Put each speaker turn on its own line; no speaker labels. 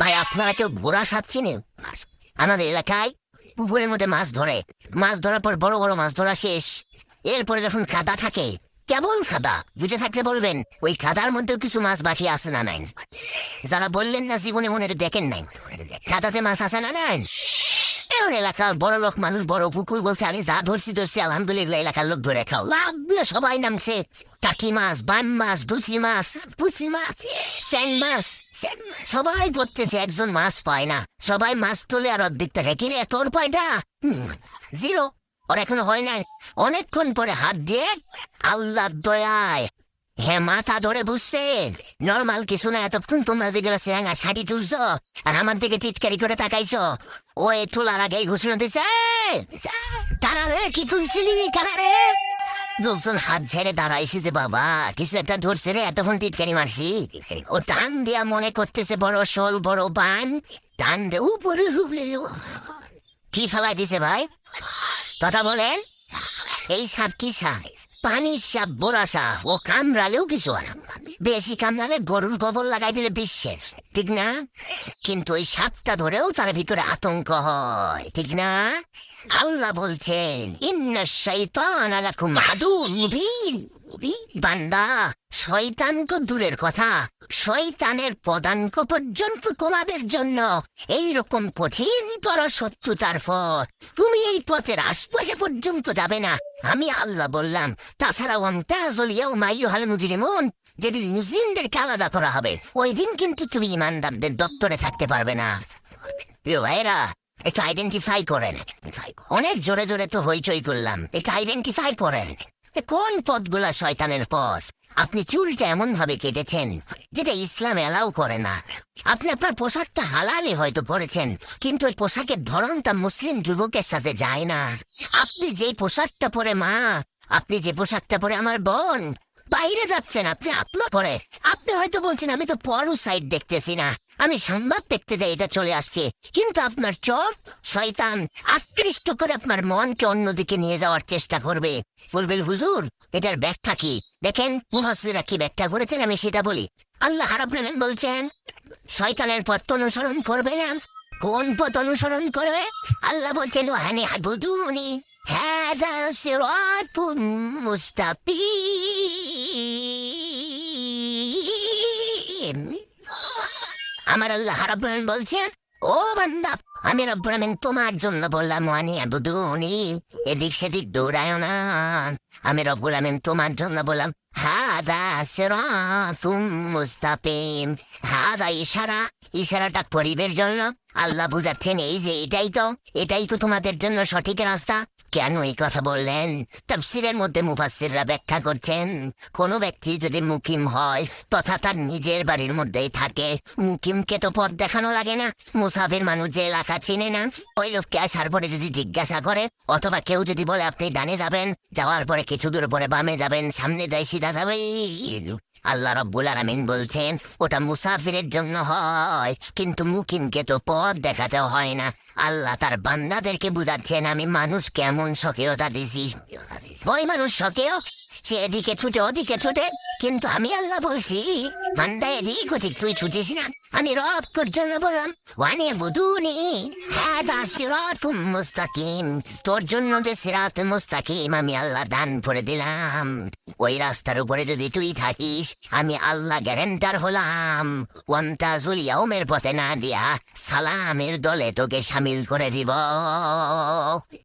ভাই আপনারা কেউ ঘোড়া সাপ চিনেন? আমাদের এলাকায় পুকুরের মধ্যে মাছ ধরে, মাছ ধরার পর বড় বড় মাছ ধরা শেষ, এরপরে যখন কাদা থাকে, কেমন কাদা বুঝে থাকতে বলবেন, ওই কাদার মধ্যেও কিছু মাছ বাকি আছে না নাই? যারা বললেন না জীবনে মনে দেখেন নাই, কাদাতে মাছ আছে না নাই? এমন এলাকার বড় লোক মানুষ বড় পুকুর বলছে আমি যা ধরছি আলহামদুলিল্লাহ এলাকার লোক ধরে খাও, লাভ দিয়ে সবাই নামছে। টাকি মাছ, বাম মাছ, পুঁচি মাছ, স্যাং মাছ, সবাই ধরতেছে, একজন মাছ পায় না। সবাই মাছ তোলে আর অর্ধেকটা রেখে রে তোর পায়টা জিরো। ওর এখনো হয় নাই। অনেকক্ষণ পরে হাত দিয়ে আল্লাহ দয়ায় হ্যাঁ মাথা ধরে বুঝছে নর্মাল কিছু না, এতক্ষণ তোমরা যেগুলো সেরাঙ্গা শাড়ি তুলছ আর আমার দিকে টিটকারি করে তাকাইছ, ওই তোলার আগেই ঘোষণা দিছে তারা রে কি তুলছিলি কারা রে। লোকজন হাত ছেড়ে দাঁড়াইছে যে বাবা কিছু একটা ধরছে রে, এতক্ষণ টিটকারি মারছি। ও টান দিয়া মনে করতেছে বড় শোল বড় বান, টান দে উপরে কি ফেলাই দিছে ভাই কথা বলেন। এই সাপ কি সাইজ? পানির সাপ, বোরা সাপ, ও কামড়ালেও কিছু হয় না, বেশি কামড়ালে গরুর গোবর লাগাই দিলে বিশ্বাস, ঠিক না? কিন্তু ওই সাপটা ধরেও তার ভিতরে আতঙ্ক হয়, ঠিক না? আল্লাহ বলছেন ইন্না শাইতানা লাকুম আদুউন মুবিন। বান্দা শয়তান তো দূরের কথা, শয়তানের পদাঙ্ক পর্যন্ত তোমাদের জন্য এইরকম কঠিনতর শত্রুতার পথ, তুমি এই পথের আশপাশে পর্যন্ত যাবে না, আমি আল্লাহ বললাম। তাছাড়াও যেদিন মুসলিমদেরকে আলাদা করা হবে ওই দিন কিন্তু তুমি ইমানদারদের দপ্তরে থাকতে পারবে না। প্রিয় ভাইরা একটু আইডেন্টিফাই করেন, অনেক জোরে জোরে তো হইচই করলাম, একটু আইডেন্টিফাই করেন কোন পথগুলা শয়তানের পথ। আপনি চুলটা এমন ভাবে কেটেছেন যেটা ইসলাম এলাও করে না। আপনি আপনার পোশাকটা হালালে হয়তো পরেছেন, কিন্তু ওই পোশাকের ধরনটা মুসলিম যুবকের সাথে যায় না। আপনি যে পোশাকটা পরে মা, আপনি যে পোশাকটা পরে আমার বোন বাইরে যাচ্ছেন, আপনি আপনার পরে আপনি হয়তো বলছেন আমি তো পরু সাইড দেখতেছি না, আমি সংবাদ দেখতে যাই এটা চলে আসছে, কিন্তু আপনার চোখ শয়তান আকৃষ্ট করে আপনার মনকে অন্যদিকে নিয়ে যাওয়ার চেষ্টা করবে। বলবেন হুজুর এটার ব্যাখ্যা কি? দেখেন মুফাসসিররা কি ব্যাখ্যা করেছেন আমি সেটা বলি। আল্লাহ রাব্বুল আলামিন বলছেন শয়তানের পথ অনুসরণ করবে না। কোন পথ অনুসরণ করবে? আল্লাহ বলছেন ওয়ানি আবুদুনি হাদা সিরাতুম মুস্তাকিম। আমার আল্লাহ রাব্বুল আলামিন বলছেন ও বান্দা আমি রব্বুল আলামিন তোমার জন্য বললাম ওয়ানি আবুদুনি, এদিক সেদিক দৌড়ায় না। আমি রব্বুল আলামিন তোমার জন্য বললাম হাদা সিরাতুম মুস্তাকিম। হাদা ইশারা, ইশারাটা করিবের জন্য আল্লাহ বুঝাচ্ছেন এই যে এটাই তো তোমাদের জন্য সঠিক রাস্তা। কেন এই কথা বললেন? তাফসীরের মধ্যে মুফাসসিররা ব্যাখ্যা করছেন কোন ব্যক্তি যদি মুকিম হয় তথা তার নিজের বাড়ির মধ্যেই থাকে, মুকিমকে তো পথ দেখানো লাগে না। মুসাফির মানুষ যে এলাকা চিনে না, ওই লোককে আসার পরে যদি জিজ্ঞাসা করে অথবা কেউ যদি বলে আপনি ডানে যাবেন, যাওয়ার পরে কিছু দূর পরে বামে যাবেন, সামনে দেয় সিধা যাবে, আল্লাহ রাব্বুল আলামিন বলছেন ওটা মুসাফিরের জন্য হয়, কিন্তু মুকিমকে তো পথ দেখাতে হয় না। আল্লাহ তার বান্দাদেরকে বুঝাচ্ছেন আমি মানুষ কেমন সক্রিয়তা দিছি। ওই মানুষ সক্রিয়, সে এদিকে ছুটে ওদিকে ছুটে, কিন্তু আমি আল্লাহ বলছি বান্দা এদিক ওদিক তুই ছুটিস না। আমি রব তোর জন্য বললাম ওয়ানি বুদুনি হাদা সিরাতুম মুস্তাকিম, তোর জন্য যে সিরাত মুস্তাকিম আমি আল্লাহ দান করে দিলাম, ওই রাস্তার উপরে যদি তুই থাকিস আমি আল্লাহ গ্যারান্টার হলাম ওয়ামতাজুল ইয়াউমের পথে না দিয়া সালামের দলে তোকে শামিল করে দিব।